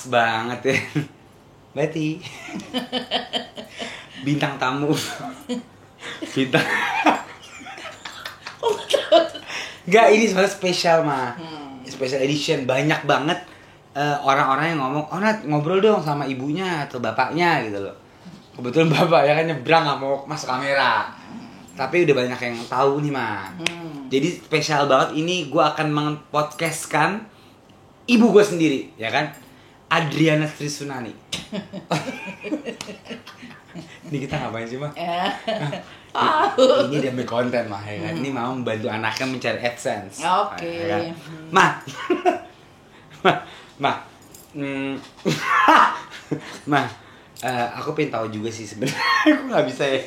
banget ya. Betty. Bintang tamu. Bintang. Enggak, ini sebenarnya spesial mah. Special edition, banyak banget orang-orang yang ngomong, "Oh, Nat, ngobrol dong sama ibunya atau bapaknya," gitu loh. Kebetulan bapak ya kan nyebrang nggak mau masuk kamera. Tapi udah banyak yang tahu nih mah. Jadi spesial banget ini, gue akan mengpodcastkan ibu gue sendiri, ya kan? Adriana Trisunani. Ini kita ngapain sih mah? Ini demi konten mah, ya kan? Ini mau membantu anaknya mencari AdSense. Oke. Ya kan? Mah, mah, aku pengen tahu juga sih sebenarnya. Aku nggak bisa ya.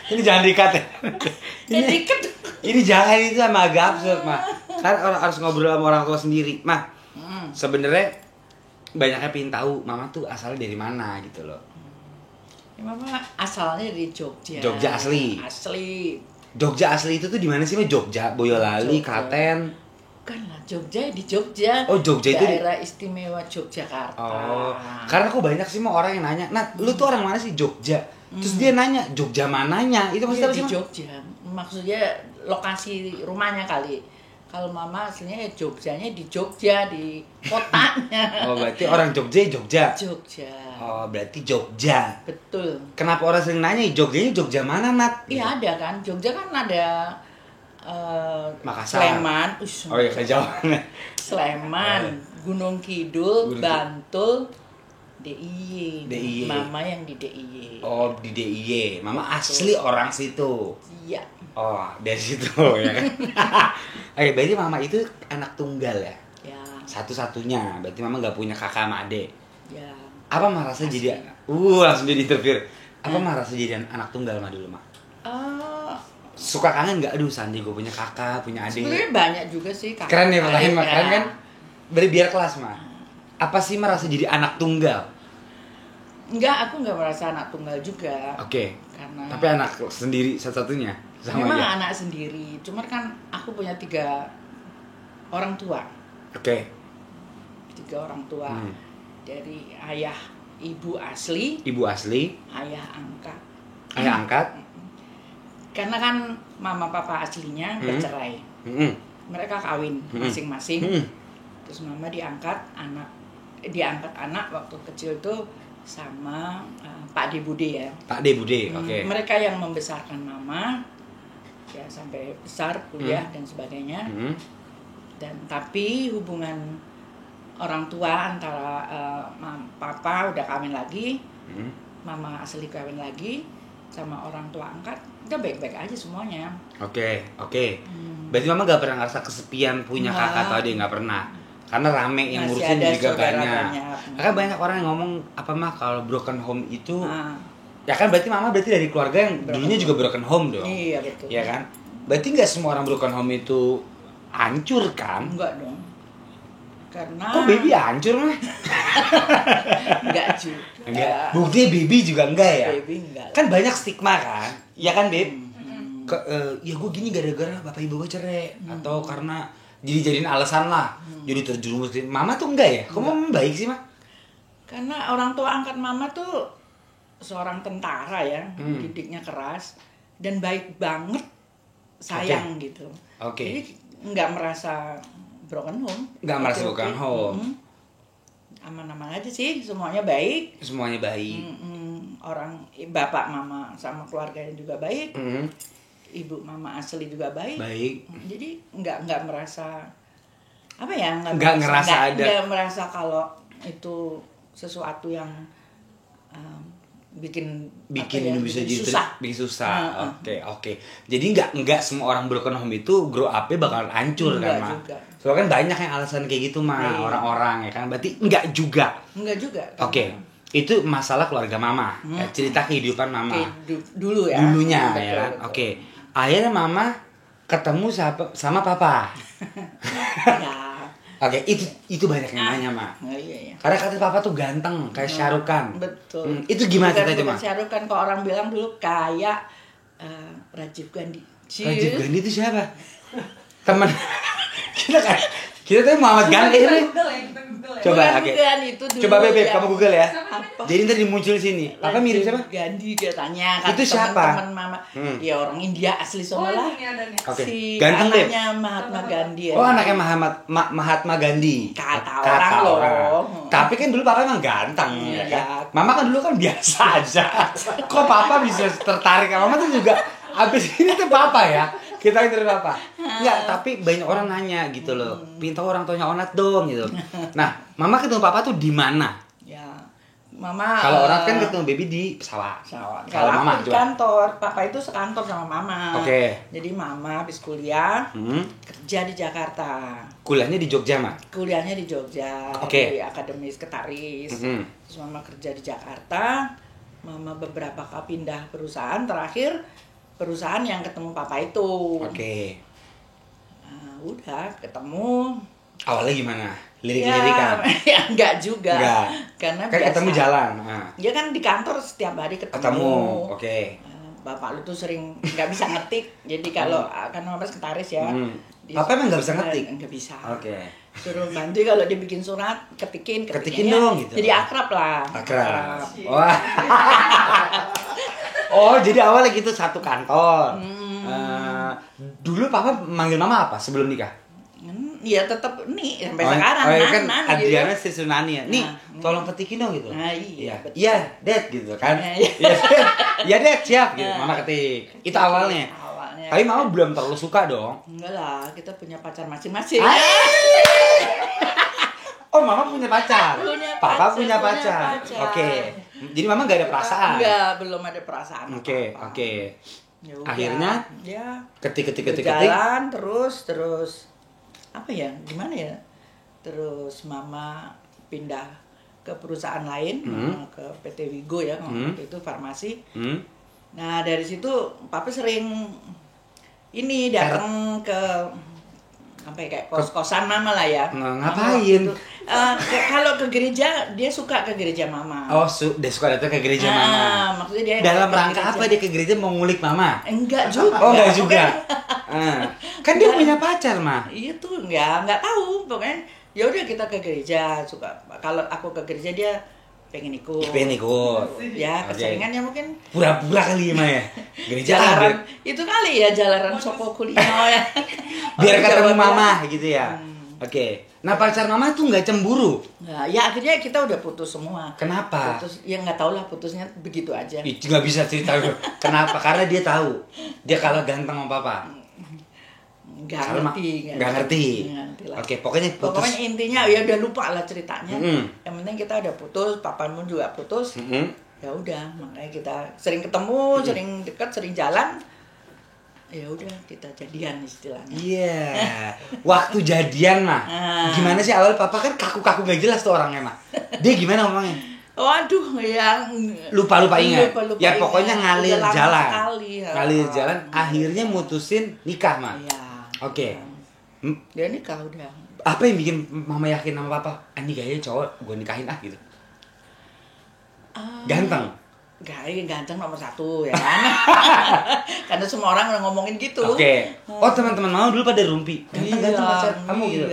Ini jangan dikat ya. Ini jangan, itu sama agak absurd mah. Kan orang harus ngobrol sama orang tua sendiri. Mah, sebenarnya banyaknya pengen tahu mama tuh asalnya dari mana gitu loh. Ya, mama asalnya dari Jogja. Jogja asli. Jogja asli itu tuh di mana sih mah? Jogja, Boyolali, Klaten. Bukan lah, Jogja di Jogja. Oh, Jogja itu daerah istimewa Yogyakarta. Oh, karena aku banyak sih mah orang yang nanya, "Nat, lu tuh orang mana sih?" Jogja. Terus dia nanya, "Jogja mananya?" Itu maksudnya apa di sih? Jogja. Maksudnya lokasi rumahnya kali. Kalau mama aslinya ya Jogjanya di Jogja, di kotanya. Oh, berarti orang Jogja. Jogja. Oh, berarti Jogja. Betul. Kenapa orang sering nanya, Jogjanya Jogja mana, Nat? Iya ada kan, Jogja kan ada Makassar. Sleman. Oh iya, kejauhan. Sleman, Gunung Kidul, Bantul, DIY. Mama yang di DIY. Oh, di DIY. Mama asli orang situ. Iya. Oh, dari situ ya kan. Oke, berarti mama itu anak tunggal ya? Ya. Satu-satunya. Berarti mama nggak punya kakak sama adik. Ya. Apa mah rasa jadi langsung jadi interview. Apa mah rasa jadi anak tunggal mah dulu mah? Suka kangen nggak? Aduh, Sandi gue punya kakak, punya adik. Sebenarnya banyak juga sih kakak. Keren ya pertanyaan mah, keren kan? Biar kelas mah. Apa sih mah rasa jadi anak tunggal? Enggak, aku nggak merasa anak tunggal juga. Oke. Karena tapi anak sendiri satu-satunya sama memang aja. anak sendiri. Cuma kan aku punya 3 orang tua. Oke. 3 orang tua. Dari ayah ibu asli, ayah angkat. Ayah angkat. Karena kan mama papa aslinya bercerai. Mereka kawin masing-masing. Terus mama diangkat anak waktu kecil tuh sama Pak De Bude ya. Pak De Bude, oke. Mereka yang membesarkan mama ya sampai besar kuliah dan sebagainya. Dan tapi hubungan orang tua antara papa udah kawin lagi, mama asli kawin lagi sama orang tua angkat, udah baik-baik aja semuanya. Oke. Berarti mama gak pernah ngerasa kesepian punya kakak atau adik, gak pernah? Karena rame yang ngurusin juga banyak. Karena banyak orang yang ngomong apa mah kalau broken home itu ya kan berarti mama dari keluarga yang dulunya juga broken home dong. Iya betul. Ya kan? Berarti nggak semua orang broken home itu hancur kan? Enggak dong. Karena kok baby hancur mah? Enggak juga. Enggak. Buktinya baby juga enggak ya? Baby enggak. Kan banyak stigma kan? Ya kan, Beb? Ya gue gini gara-gara bapak ibu gue cerai atau karena jadiin alasan lah. Jadi terjerumus. Mama tuh enggak ya? Kok mama baik sih, mah? Karena orang tua angkat mama tuh seorang tentara ya, didiknya keras dan baik banget, sayang gitu. Jadi nggak merasa broken home. Nggak merasa broken home. Aman-aman aja sih, semuanya baik. Orang bapak mama sama keluarganya juga baik. Ibu mama asli juga baik. Jadi nggak merasa apa ya? Nggak merasa kalau itu sesuatu yang bikin bisa jadi susah. Uh-uh. Oke. Jadi nggak semua orang broken home itu grow up-nya bakalan hancur kan, Mak? Juga. Soalnya kan banyak yang alasan kayak gitu, Mak, orang-orang ya kan. Berarti enggak juga. Oke. Itu masalah keluarga Mama. Ya, cerita kehidupan Mama. Dulu ya. Dulunya betul, ya kan. Betul. Oke. Akhirnya Mama ketemu sama Papa. Ya. Oke, itu banyak yang nanya, Mak. Iya. Karena kata Papa tuh ganteng, kayak Shah Rukh Khan. Betul. Itu gimana ceritanya, Mak? Shah Rukh Khan, kok orang bilang dulu kayak Rajiv Gandhi. Rajiv Gandhi itu siapa? Teman Kita tuh Muhammad Gandhi nih. Coba oke. Coba Beb, kamu Google ya. Apa? Jadi ntar muncul sini. Papa mirip siapa? Gandhi katanya. Itu siapa? Teman Mama. Ya orang India asli semua lah. Oke. Si Ganteng, Beb. anaknya Mahatma Gandhi ya. Oh, anaknya Mahatma Gandhi. Kata orang loh. Tapi kan dulu papa emang ganteng ya kan. Mama kan dulu kan biasa aja. Kok papa bisa tertarik sama mama tuh juga abis ini tuh papa ya. Kita interview apa? Enggak, tapi banyak orang nanya gitu loh. Pinta orang tuanya Onat dong gitu. Nah, mama ketemu papa tuh di mana? Ya, mama. Kalau orang kan ketemu baby di pesawat. Kalau mama di kantor, papa itu sekantor sama mama. Oke. Jadi mama habis kuliah kerja di Jakarta. Kuliahnya di Jogja, Ma? Kuliahnya di Jogja. Oke. Di Akademi Sekretaris. Terus mama kerja di Jakarta. Mama beberapa kali pindah perusahaan. Terakhir perusahaan yang ketemu papa itu. Oke. Nah, udah ketemu. Awalnya gimana? Lirik-lirikan? Ya enggak juga. Enggak. Karena kan biasa. ketemu jalan. Nah. Dia kan di kantor setiap hari ketemu. Oke. Bapak lu tuh sering nggak bisa ngetik. Jadi kalau kan mama sekretaris ya. Papa emang nggak bisa ngetik? Nggak bisa. Oke. Suruh bantu kalau dia bikin surat, ketikin dong gitu. Jadi akrab lah. Akrab. Wah. Oh, jadi awalnya gitu satu kantor. Dulu papa manggil mama apa sebelum nikah? Iya tetap nih sampai sekarang. Oh, kan Nani Adriana gitu. Sri Sunani ya. Nih, tolong ketikin dong gitu. Nah, iya. Iya, Dad gitu kan. Iya. Iya, Dad, siap gitu. Mama ketik. Itu awalnya. Tapi mama belum terlalu suka dong. Enggak lah, kita punya pacar masing-masing. Oh, mama punya pacar. Papa punya pacar. Oke. Oke. Jadi mama gak ada perasaan. Enggak, belum ada perasaan. Oke. Ya Akhirnya ya ketik. Jalan terus apa ya? Gimana ya? Terus mama pindah ke perusahaan lain, ke PT Wigo ya, waktu itu farmasi. Nah, dari situ papa sering ini datang ke apa ya, kayak kos-kosan mama lah ya. Ngapain? Kalau ke gereja, dia suka ke gereja mama. Oh, dia suka datang ke gereja mama. Maksudnya dia dalam rangka apa dia ke gereja mau ngulik mama? Enggak juga. Oh, enggak juga. Kan dia punya pacar, Ma. Iya tuh, enggak tahu. Pokoknya ya udah kita ke gereja, suka. Kalau aku ke gereja dia pengen ikut. Ya, keseringannya mungkin pura-pura kali Ma ya. Gereja jalanan itu kali ya, jalanan Soko Kulino ya. Biar ketemu mama gitu ya. Oke. Nah, pacar mama tuh nggak cemburu? Nah, ya akhirnya kita udah putus semua. Kenapa? Putus, ya nggak tahu lah, putusnya begitu aja. Itu nggak bisa cerita. Kenapa? Karena dia tahu dia kalah ganteng sama papa. Nggak ngerti lah. Oke, pokoknya intinya ya udah lupa lah ceritanya. Yang penting kita udah putus, papamu juga putus. Ya udah, makanya kita sering ketemu, sering dekat, sering jalan. Ya udah, kita jadian istilahnya. Iya. Waktu jadian mah. Gimana sih awal papa kan kaku-kaku gak jelas tuh orangnya mah. Dia gimana ngomongnya? Waduh, yang lupa ingat. Ya pokoknya ngalir jalan. Ngalir jalan, akhirnya mutusin nikah mah. Iya. Oke. Dia nikah udah. Apa yang bikin mama yakin sama papa? Ini kayaknya cowok gue nikahin gitu. Ganteng. Ganteng nomor 1 ya kan. Karena semua orang udah ngomongin gitu. Oke. Oh, teman-teman mau dulu pada rumpi. Ganteng pacar kamu gitu.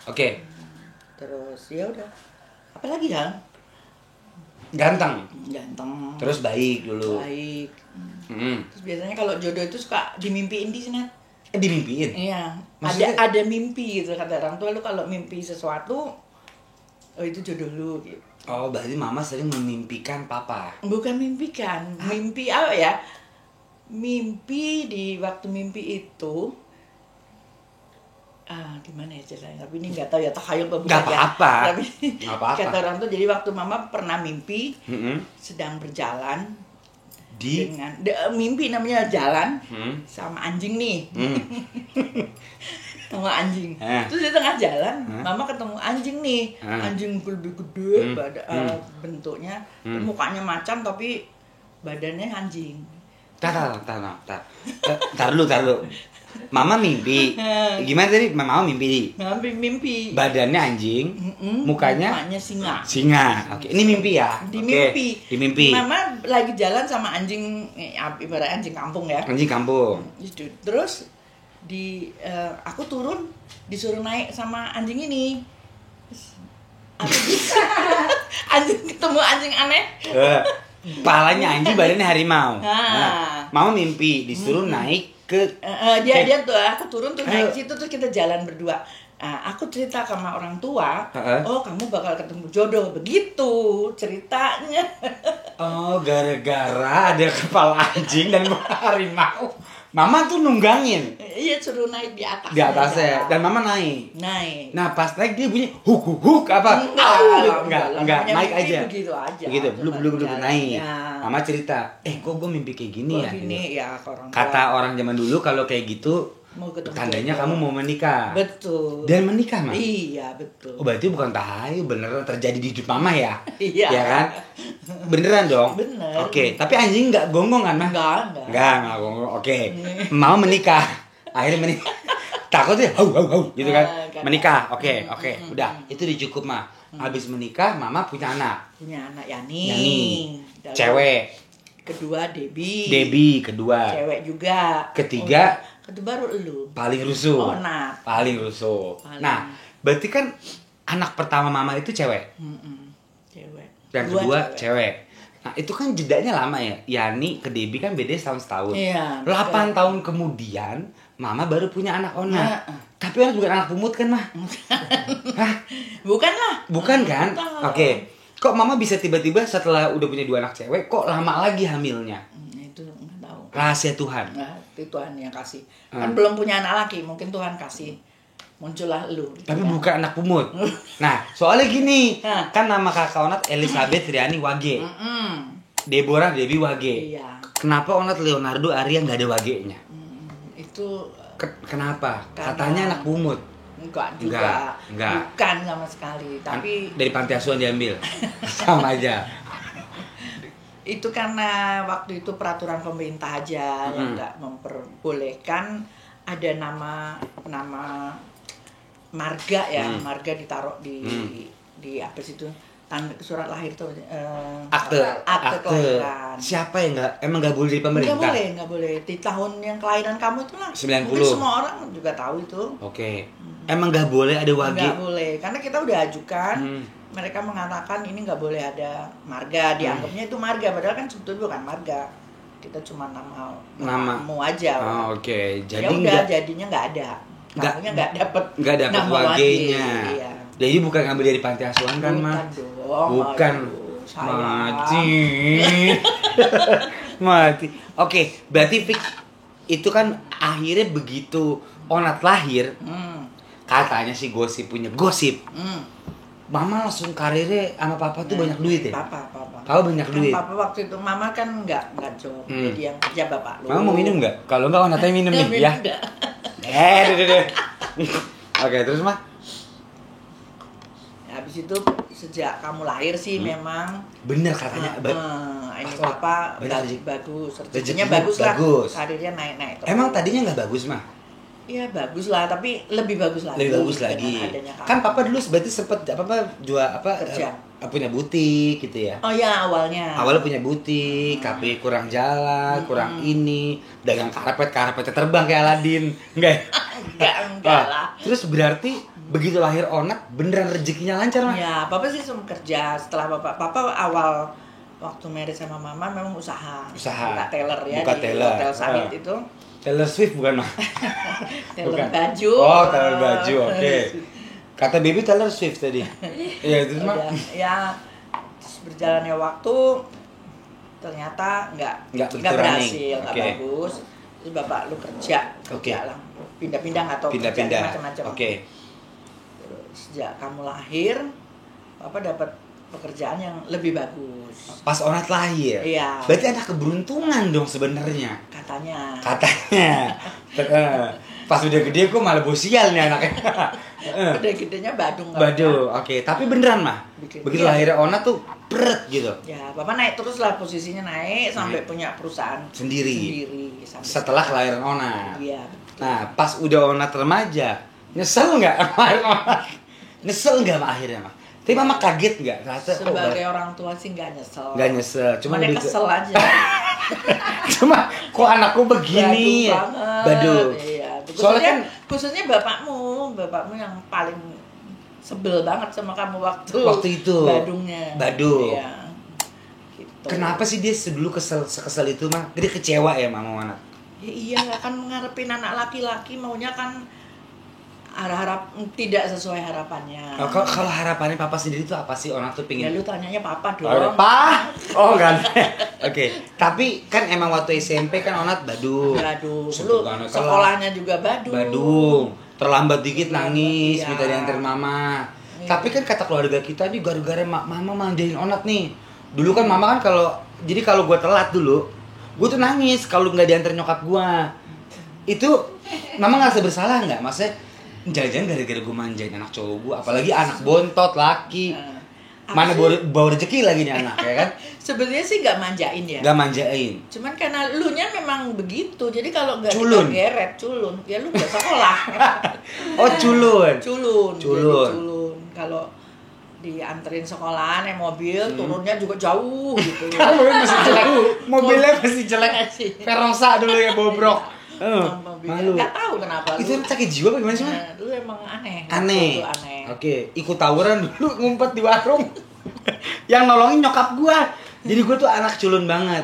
Oke. Terus ya udah. Apalagi ya? Ganteng. Terus baik dulu. Baik. Terus biasanya kalau jodoh itu suka dimimpiin di sini. Dimimpiin? Iya. Ada mimpi gitu kata orang tua, lu kalau mimpi sesuatu, oh itu jodoh lu gitu. Oh, berarti mama sering memimpikan papa? Bukan mimpikan, mimpi apa ya? Mimpi di waktu mimpi itu, gimana ya ceritanya? Tapi ini nggak tahu ya, takhayul apa bukan ya? Tapi kata orang tuh, jadi waktu mama pernah mimpi sedang berjalan dengan mimpi namanya jalan sama anjing nih. Sama anjing. Terus di tengah jalan, mama ketemu anjing nih. Anjing lebih gede bentuknya, mukanya macan tapi badannya anjing. Tar dulu. Mama mimpi. Gimana tadi? Mama mimpi. Mimpi. Badannya anjing, mukanya singa. Oke, ini mimpi ya? Di mimpi. Mama lagi jalan sama anjing, ibarat anjing kampung ya. Anjing kampung. Terus aku turun disuruh naik sama anjing ini. Anjing ketemu anjing aneh. Palanya anjing, badannya harimau. Nah, mama mimpi disuruh naik ke dia tuh aku turun tuh naik situ tuh kita jalan berdua. Aku cerita sama orang tua, oh kamu bakal ketemu jodoh, begitu ceritanya. Oh, gara-gara ada kepala anjing dan harimau. Mama tuh nunggangin. Iya, suruh naik di atas. Di atasnya. Dan mama naik. Naik. Nah, pas naik dia bunyi huk apa? Enggak, naik aja. Begitu aja. Begitu, belum naik. Ya. Mama cerita, kok gue mimpi kayak gini ya? Gini ya, kata orang zaman dulu kalau kayak gitu tandanya kamu mau menikah. Betul. Dan menikah, Mah? Iya, betul. Oh, berarti bukan tahayu, beneran terjadi di hidup mama ya? Iya. Ya kan? Beneran dong? Bener. Oke, tapi anjing nggak gonggong kan, Mah? Enggak gonggong. Oke. Mama menikah. Akhirnya menikah. Takutnya hau gitu kan. Menikah. Oke. Udah, itu cukup, Mah. Habis menikah, mama punya anak. Punya anak Yani. Cewek. Kedua Debbie kedua. Cewek juga. Ketiga baru lu. Paling rusuh. Onat. Paling rusuh. Nah, berarti kan anak pertama mama itu cewek. Cewek. Yang kedua cewek. Nah, itu kan jedanya lama ya. Yani ke Debbie kan beda setahun. Iya. 8 tahun kemudian mama baru punya anak Onat. Tapi Onat bukan anak pungut kan, Mah? Hah? Bukan lah. Bukan kan? Oke. Kok mama bisa tiba-tiba setelah udah punya 2 anak cewek kok lama lagi hamilnya? Itu nggak tahu. Rahasia Tuhan. Nah, itu Tuhan yang kasih. Kan belum punya anak laki, mungkin Tuhan kasih. Muncullah lu. Tapi bukan anak pungut. Nah, soalnya gini, kan nama kakak Onat Elizabeth Riani Wage. Deborah Debbie Wage. Iya. Kenapa Onat Leonardo Arya nggak ada Wage-nya? Itu kenapa? Katanya anak pungut. Enggak juga. Enggak. Bukan sama sekali, tapi dari panti asuhan diambil. Sama aja. Itu karena waktu itu peraturan pemerintah aja yang nggak memperbolehkan ada nama marga ya, marga ditaruh di apa situ, tanda surat lahir tuh, akte kelahiran. Siapa yang nggak boleh di pemerintah? Nggak boleh di tahun yang kelahiran kamu itu lah. 90. Mungkin semua orang juga tahu itu. Oke. Emang nggak boleh ada Wage? Nggak boleh, karena kita udah ajukan. Mereka mengatakan ini nggak boleh ada marga, dianggapnya itu marga, padahal kan sebetulnya bukan marga. Kita cuma namamu aja. Oh, oke. Jadi ya udah, jadinya nggak ada. Kamunya nggak dapet Wage-nya. Iya. Jadi bukan ngambil dari panti asuhan kan, Mah? Bukan. Mati. Oke, berarti fix itu kan akhirnya begitu Onat lahir. Katanya sih punya gosip. Mama langsung karirnya sama papa tuh banyak duit ya? Papa. Kau banyak duit? Papa waktu itu, mama kan nggak job, jadi yang kerja bapak lu. Mama mau minum nggak? Kalau nggak, Onatnya minum nih ya. Deh. Oke, terus Mah? Habis itu sejak kamu lahir sih memang bener katanya. Ini papa bagus, rezekinya bagus lah. Karirnya naik. Emang tadinya nggak bagus, Mah? Iya bagus lah, tapi lebih bagus lagi. Kan papa dulu berarti sempet jual kerja. Punya butik gitu ya? Oh ya, awalnya punya butik, tapi kurang jalan, kurang ini, dagang karpetnya terbang kayak Aladin. Enggak lah. Terus berarti begitu lahir Onat beneran rezekinya lancar, Mah? Ya, papa sih sempat kerja. Setelah papa awal waktu married sama mama memang usaha. Buka teller ya, di Hotel Summit itu. Taylor Swift bukan, Mah? Taylor baju. Oh, Taylor baju, oke. Kata Baby Taylor Swift tadi. Iya, itu Mah. Ya, terus berjalannya waktu ternyata nggak berhasil, nggak bagus. Terus bapak lu kerja lah, pindah-pindah atau kerja macam-macam. Oke. Sejak kamu lahir, papa dapat pekerjaan yang lebih bagus. Pas Onat lahir. Iya. Berarti ada keberuntungan dong sebenarnya. Katanya. Pas udah gede kok malah bosial nih anaknya. Udah gedenya Badung. Oke. Tapi beneran, Mah? Begitu lahirnya Onat tuh beret gitu. Ya, papa naik terus lah, posisinya naik sampai punya perusahaan sendiri. Setelah kelahiran Onat. Iya. Nah, pas udah Onat remaja, nyesel nggak Onat? Nyesel nggak sama akhirnya, Mah? Tapi Mama kaget nggak? Sebagai orang tua sih nggak nyesel. Nggak nyesel, cuma kesel aja. Cuma kok anakku begini? Badu banget. Badu. Iya, Khususnya bapakmu yang paling sebel banget sama kamu waktu itu. Badung. Iya. Gitu. Kenapa sih dia dulu kesel itu mah? Dia kecewa ya mama anak. Ya iya, kan mengharapin anak laki-laki maunya kan harap tidak sesuai harapannya. Kalau harapannya papa sendiri itu apa sih? Orang tuh pingin. Ya lu tanyanya papa dong. Pa? Oh enggak. Oke. Tapi kan emang waktu SMP kan Onat badung. Lu sekolahnya juga badung. Badung. Terlambat dikit nangis, minta diantar mama. Iya. Tapi kan kata keluarga kita nih gara-gara mama manjain Onat nih. Dulu kan mama kan kalau gue telat dulu, gue tuh nangis kalau nggak diantar nyokap gue. Itu mama ngerasa bersalah nggak? Maksudnya jangan-jangan gara-gara gue manjain anak cowok gue, apalagi anak bontot laki. Mana bawa rezeki lagi nih anak, ya kan? Sebenarnya sih nggak manjain ya. Nggak manjain. Cuman karena lunya memang begitu, jadi kalau nggak geret culun, ya lu nggak sekolah. Oh culun. Kalau dianterin sekolahan mobil, turunnya juga jauh gitu. Masih jelek. Mobilnya masih jelek. Verosa dulu ya bobrok. Malu. Nggak tahu kenapa. Itu sakit jiwa apa gimana sih? Dulu emang aneh. Oke, ikut tawuran dulu ngumpet di warung. Yang nolongin nyokap gua. Jadi gua tuh anak culun banget.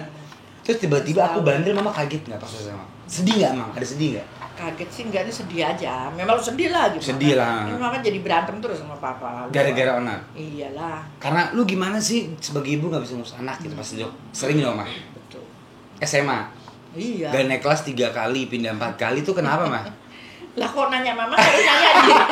Terus tiba-tiba aku bandel, mama kaget nggak pas sama? Sedih nggak emang? Ada sedih nggak? Kaget sih enggak, ini sedih aja. Memang sedih lah gitu. Sedih lah. Ini mama jadi berantem terus sama papa. Gara-gara Onat? Iyalah. Karena lu gimana sih sebagai ibu nggak bisa ngurus anak gitu pasti sering dong mah. Betul. SMA. Iya. Gak naik kelas 3 kali, pindah 4 kali tuh kenapa mah? Lah kok nanya mama, harus nanya gitu.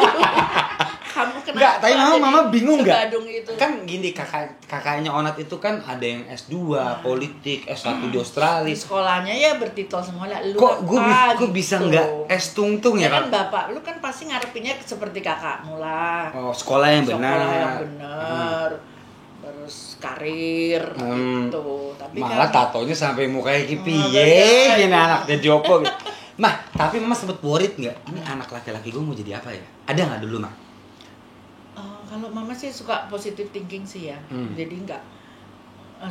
Kamu kenapa? Enggak, tapi mama bingung nggak? Itu. Kan gini, kakaknya Onat itu kan ada yang S2, politik, S1 di Australia. Sekolahnya ya bertitol semua lah. Kok gue bisa nggak S tungtung ya kan? Bapak lu kan pasti ngarepinnya seperti kakakmu lah. Oh, sekolah yang benar. Sekolah yang benar. Terus karir gitu. Tapi malah kan tatonya sampai mukanya piye gini anaknya Joko gitu. Mah, tapi mama sempet worried nggak? Ini anak laki-laki gue mau jadi apa ya? Ada nggak dulu mah? Kalau mama sih suka positive thinking sih ya. Jadi nggak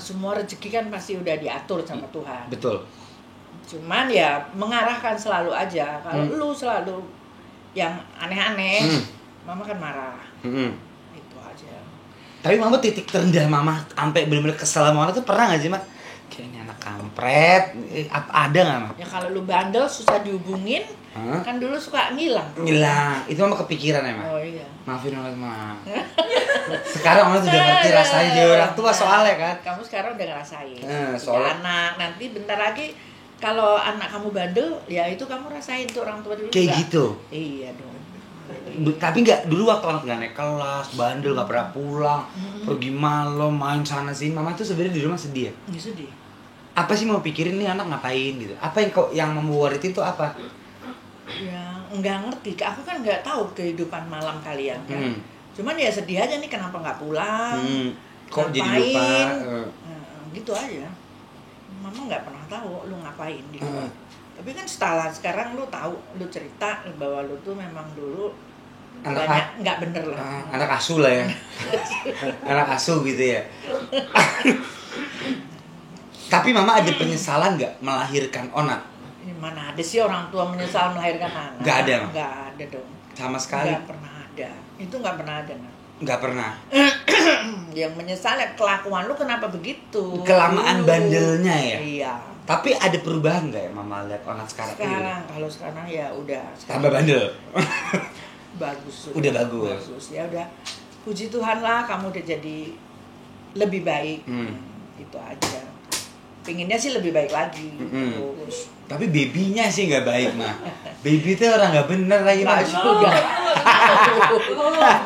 semua rezeki kan pasti udah diatur sama Tuhan. Betul. Cuman ya mengarahkan selalu aja. Kalau lu selalu yang aneh-aneh, mama kan marah. Itu aja. Tapi mama titik terendah mama sampai benar-benar kesel sama orang tuh pernah nggak sih mah? Kayak ini anak kampret, ada nggak mah? Ya kalau lu bandel susah dihubungin, kan dulu suka ngilang. Itu mama kepikiran ya mah? Oh iya. Maafin orang mah. Sekarang orang sudah ngerti rasanya jadi orang tua soalnya kan. Kamu sekarang udah ngerasain. Soalnya anak nanti bentar lagi kalau anak kamu bandel, ya itu kamu rasain tuh orang tua dulu. Kayak juga. Gitu. Iya dong. Tapi nggak dulu waktu anak nggak naik kelas, bandel nggak pernah pulang, pergi malam main sana sini, mama tuh sebenarnya di rumah sedih ya? Iya sedih. Apa sih mau pikirin nih anak ngapain gitu? Apa yang membuaritin tuh apa? Ya nggak ngerti, aku kan nggak tahu kehidupan malam kalian kan. Cuman ya sedih aja nih kenapa nggak pulang? Kok jadi lupa? Gitu aja. Mama nggak pernah tahu lu ngapain di luar. Tapi kan sekarang lu tahu, lu cerita bahwa lu tuh memang dulu banyak nggak bener lah. Anak asuh lah ya. Anak asuh gitu ya. Tapi mama ada penyesalan nggak melahirkan Onat? Mana ada sih orang tua menyesal melahirkan anak? Nggak ada. Nggak ada dong. Sama sekali. Nggak pernah ada. Itu nggak pernah ada. Nggak pernah. Yang menyesal ya kelakuan lu kenapa begitu? Kelamaan bandelnya ya. Iya. Tapi ada perubahan nggak ya mama lihat Onat sekarang? Kalau sekarang ya udah. Tambah bandel. Bagus. Udah bagus. Ya udah. Puji Tuhan lah, kamu udah jadi lebih baik. Itu aja. Pinginnya sih lebih baik lagi. Terus. Tapi babynya sih nggak baik mah. Baby itu orang nggak bener lagi mah.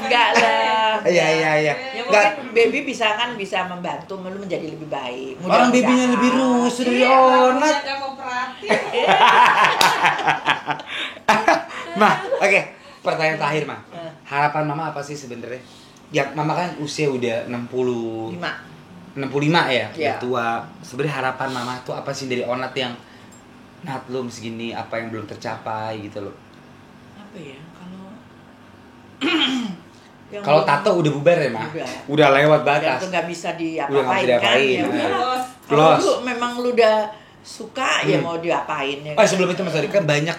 Enggak lah. Iya. Ya mungkin baby bisa membantu lu menjadi lebih baik. Orang babynya lebih rusuh dari Onat. Mah, oke. Pertanyaan terakhir mah. Harapan mama apa sih sebenarnya? Ya mama kan usia udah 65 ya, udah tua. Sebenarnya harapan mama tuh apa sih dari Onat yang Nat lu segini, apa yang belum tercapai gitu loh? Apa ya? Kalau tato udah bubar ya mah? Udah lewat batas. Itu nggak bisa diapa-apain kan? Ya, kalau lu memang lu udah suka ya mau diapain ya. Oh sebelum itu Mas Odi kan banyak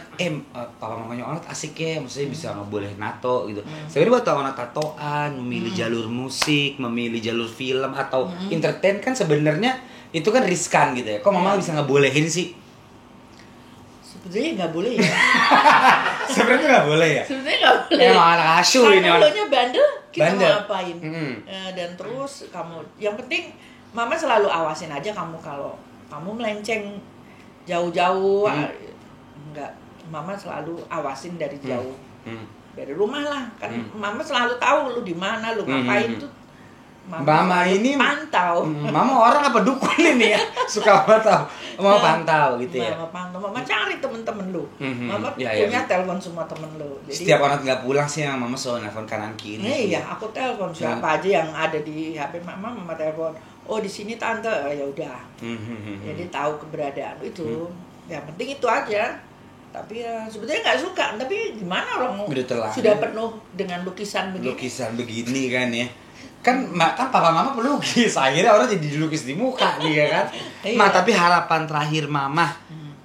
papa mamanya Onat asik ya, maksudnya bisa ngebolehin nato gitu. Sebenarnya buat Onat tatoan, memilih jalur musik, memilih jalur film atau entertain kan sebenarnya itu kan riskan gitu ya. Kok mama bisa ngebolehin sih? Sebetulnya nggak boleh ya. Sebenarnya nggak boleh ya. Sebenarnya nggak boleh. Emang anak asu ini. Kalau nya bandel, kita bandel. mau ngapain? Dan terus kamu, yang penting mama selalu awasin aja kamu kalau kamu melenceng jauh-jauh, enggak, mama selalu awasin dari jauh, dari rumah lah, kan mama selalu tahu lu di mana, lu ngapain tuh. Mama ini pantau. Mama orang apa dukun ini ya? Suka pantau. Mama pantau gitu ya. Mama pantau, mama cari temen-temen lu. Mama ya, punya telepon semua temen lu. Jadi, setiap orang nggak pulang sih mama selalu nelfon kanan kiri. Iya, aku telepon siapa aja yang ada di HP mama telepon. Oh di sini tante, ya udah. Jadi tahu keberadaan itu. Yang penting itu aja. Tapi ya sebetulnya nggak suka. Tapi gimana orang sudah penuh dengan lukisan begini. Lukisan begini kan ya. Kan papa mama pelukis, akhirnya orang jadi dilukis di muka nih ya kan. Ma, tapi harapan terakhir mama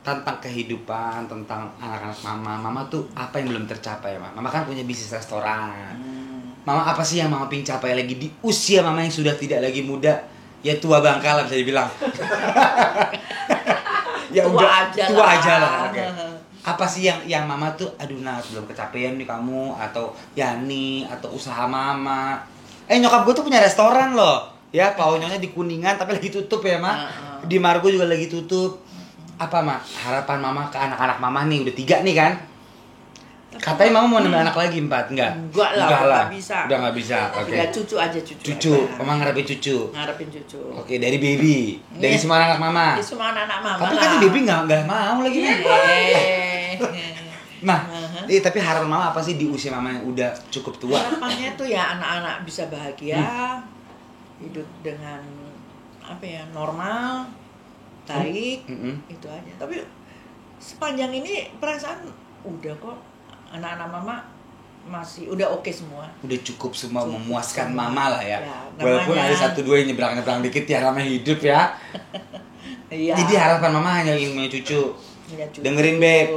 tentang kehidupan, tentang anak-anak mama tuh apa yang belum tercapai ya? Mama kan punya bisnis restoran. Mama apa sih yang mama pengen capai lagi di usia mama yang sudah tidak lagi muda? Ya tua bangkalan bisa dibilang. Ya tua aja lah. Okay. Apa sih yang mama tuh aduh belum kecapean nih kamu atau Yani atau usaha mama? Nyokap gue tuh punya restoran loh. Ya, Paonyonya di Kuningan tapi lagi tutup ya, Ma. Di Margo juga lagi tutup. Apa, Ma? Harapan mama ke anak-anak mama nih, udah 3 nih kan? Katanya mama mau nambah anak lagi 4, enggak? Enggak lah, nggak bisa. Udah nggak bisa, oke. Udah cucu aja. Cucu, mama ngarepin cucu. Ngarepin cucu. Oke, dari baby. Dari semua anak mama. Dari semua anak mama. Tapi kan baby nggak mau lagi. Nah, tapi harapan mama apa sih di usia mama yang udah cukup tua? Harapannya tuh ya anak-anak bisa bahagia, hidup dengan normal, baik, itu aja. Tapi sepanjang ini perasaan udah kok, anak-anak mama masih udah oke semua. Udah cukup semua memuaskan mama lah ya. Walaupun ada 1-2 yang nyebrang dikit ya, namanya hidup ya. Iya. Jadi harapan mama hanya ingin punya cucu. Dengerin Beb.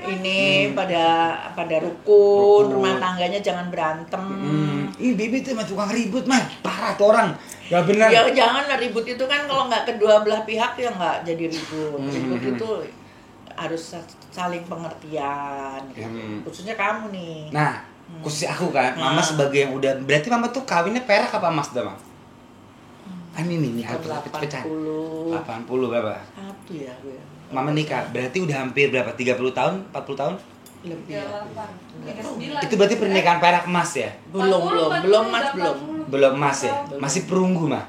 Ini pada rukun, rumah tangganya jangan berantem. Ih, Bibi tuh emang tukang ribut mah, parah tuh orang. Gak benar. Ya jangan ribut itu kan kalau nggak kedua belah pihak ya nggak jadi ribut. Ribut itu harus saling pengertian. Gitu. Khususnya kamu nih. Nah, khususnya aku kan, mama sebagai yang udah, berarti mama tuh kawinnya perak apa emas dah, Mam? Ini harus pecah. 80 berapa? Apa ya gue? Mama nikah, berarti udah hampir berapa? 30 tahun? 40 tahun? Lebih. 38. Itu berarti pernikahan perak emas ya? Belum Mas. Belum emas ya? Masih perunggu, Mah?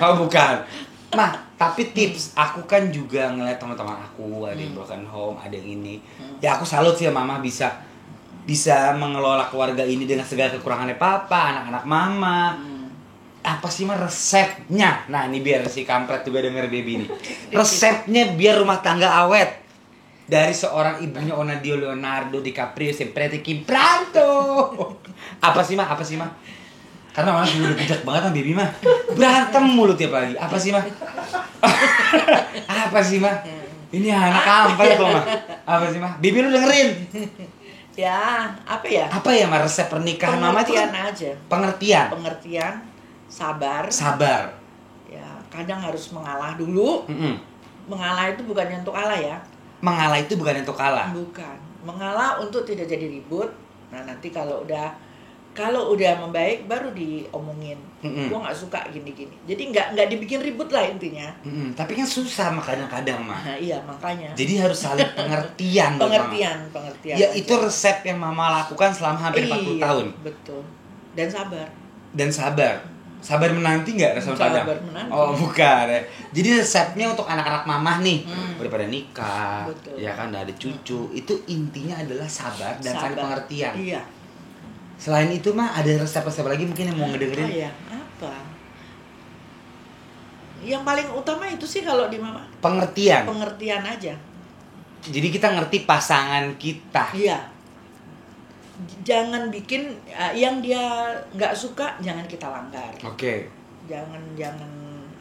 Oh, bukan. Mah, tapi tips, aku kan juga ngeliat teman-teman aku, ada yang broken home, ada yang ini. Ya aku salut sih ya mama bisa mengelola keluarga ini dengan segala kekurangannya papa, anak-anak mama. Apa sih mah resepnya? Nah ini biar si kampret juga denger baby ini. Resepnya biar rumah tangga awet. Dari seorang ibunya Onadio Leonardo DiCaprio Semprete Kimpranto. Apa sih mah? Karena orang udah bijak banget kan baby mah. Berantem mulu tiap pagi. Apa sih mah? Ini anak kampret kok mah. Apa sih mah? Baby lu dengerin. Ya, apa ya? Apa ya mah resep pernikahan mama itu? Pengertian aja. Pengertian. Sabar. Ya, kadang harus mengalah dulu. Mengalah itu bukan untuk kalah ya. Mengalah itu bukan untuk kalah. Bukan. Mengalah untuk tidak jadi ribut. Nah, nanti kalau udah membaik baru diomongin. Gua nggak suka gini-gini. Jadi nggak dibikin ribut lah intinya. Tapi kan susah kadang-kadang mah. Nah, iya makanya. Jadi harus saling pengertian. pengertian. Ya aja. Itu resep yang mama lakukan selama hampir 40 tahun. Betul. Dan sabar. Sabar menanti nggak resep padang? Sabar menanti. Oh bukan ya. Jadi resepnya untuk anak-anak mamah nih, udah pada nikah, betul. Ya kan udah ada cucu. Itu intinya adalah sabar dan saling pengertian. Iya. Selain itu mah ada resep-resep lagi mungkin yang mau ngedengerin? Iya. Apa? Yang paling utama itu sih kalau di mama. Pengertian. Pengertian aja. Jadi kita ngerti pasangan kita. Iya. Jangan bikin yang dia nggak suka jangan kita langgar. Oke. Jangan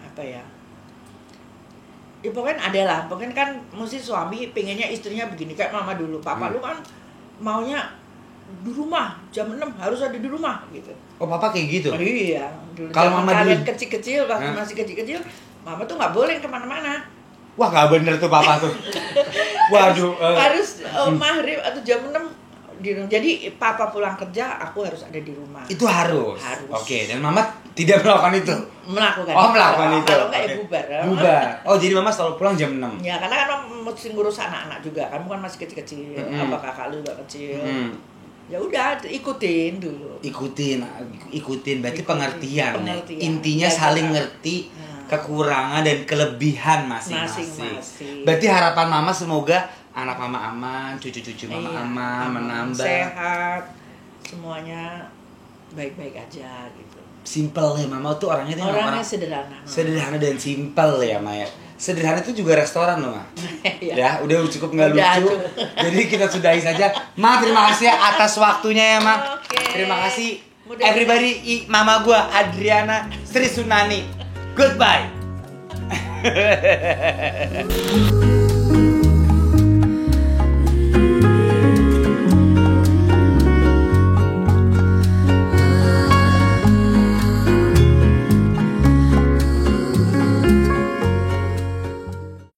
apa ya? Ya pokoknya ada lah, pokoknya kan mesti suami pengennya istrinya begini kayak mama dulu. Papa lu kan maunya di rumah jam 6 harus ada di rumah gitu. Oh, papa kayak gitu? Oh, iya. Kalau mama dulu kecil-kecil, waktu masih kecil-kecil, mama tuh nggak boleh kemana-mana. Wah, nggak bener tuh papa tuh. Waduh. Harus maghrib atau jam 6 di rumah. Jadi papa pulang kerja, aku harus ada di rumah. Itu harus. Harus. Oke, dan mama tidak melakukan itu. Melakukan. Oh, melakukan itu. Kalau nggak ya bubar. Bubar. Oh, jadi mama selalu pulang jam 6. Ya, karena kan mesti ngurus anak-anak juga. Kamu kan masih kecil-kecil. Apa kakak lu juga kecil. Ya udah, ikutin dulu. Ikutin berarti pengertian. Intinya ya, saling ngerti kekurangan dan kelebihan masing-masing. Berarti harapan mama semoga anak mama aman, cucu-cucu mama aman, menambah sehat, semuanya baik-baik aja gitu. Simple ya mama tuh orangnya sederhana. Sederhana dan simple ya Maya. Sederhana itu juga restoran loh, Ma. Ya, udah cukup nggak lucu. Jadi kita sudahi saja. Ma, terima kasih atas waktunya ya, Ma. Terima kasih. Everybody, mama gua Adriana Sri Sunani. Goodbye.